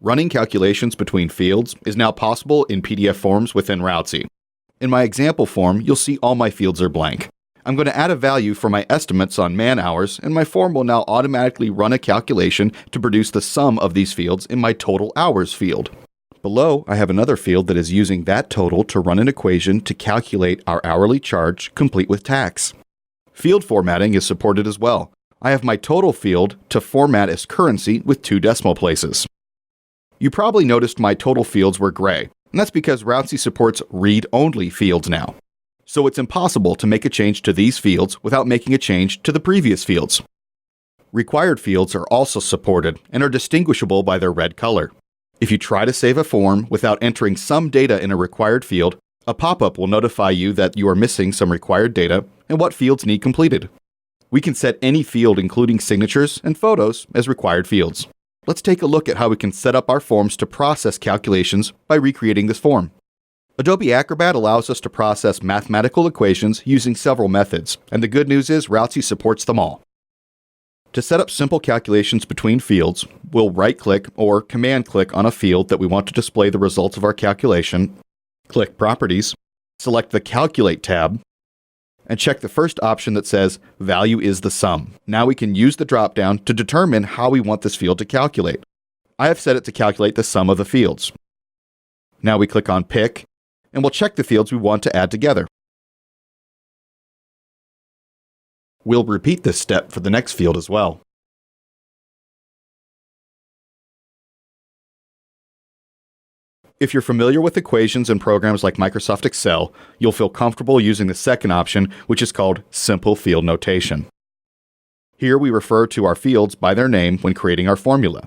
Running calculations between fields is now possible in PDF forms within Routzy. In my example form, you'll see all my fields are blank. I'm going to add a value for my estimates on man-hours, and my form will now automatically run a calculation to produce the sum of these fields in my total hours field. Below, I have another field that is using that total to run an equation to calculate our hourly charge complete with tax. Field formatting is supported as well. I have my total field to format as currency with 2 decimal places. You probably noticed my total fields were gray, and that's because Routzy supports read-only fields now. So it's impossible to make a change to these fields without making a change to the previous fields. Required fields are also supported and are distinguishable by their red color. If you try to save a form without entering some data in a required field, a pop-up will notify you that you are missing some required data and what fields need completed. We can set any field, including signatures and photos, as required fields. Let's take a look at how we can set up our forms to process calculations by recreating this form. Adobe Acrobat allows us to process mathematical equations using several methods, and the good news is Routzy supports them all. To set up simple calculations between fields, we'll right-click or command-click on a field that we want to display the results of our calculation, click Properties, select the Calculate tab, and check the first option that says Value is the sum. Now we can use the drop-down to determine how we want this field to calculate. I have set it to calculate the sum of the fields. Now we click on Pick, and we'll check the fields we want to add together. We'll repeat this step for the next field as well. If you're familiar with equations and programs like Microsoft Excel, you'll feel comfortable using the second option, which is called Simple Field Notation. Here we refer to our fields by their name when creating our formula.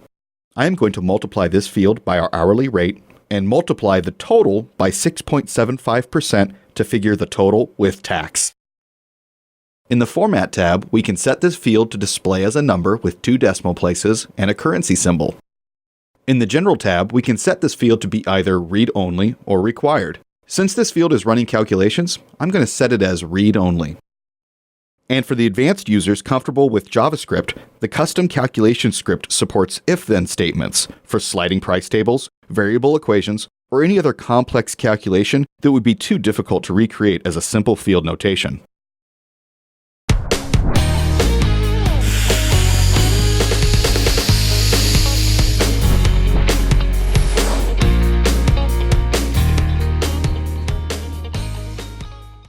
I am going to multiply this field by our hourly rate and multiply the total by 6.75% to figure the total with tax. In the Format tab, we can set this field to display as a number with 2 decimal places and a currency symbol. In the General tab, we can set this field to be either read-only or required. Since this field is running calculations, I'm going to set it as read-only. And for the advanced users comfortable with JavaScript, the custom calculation script supports if-then statements for sliding price tables, variable equations, or any other complex calculation that would be too difficult to recreate as a simple field notation.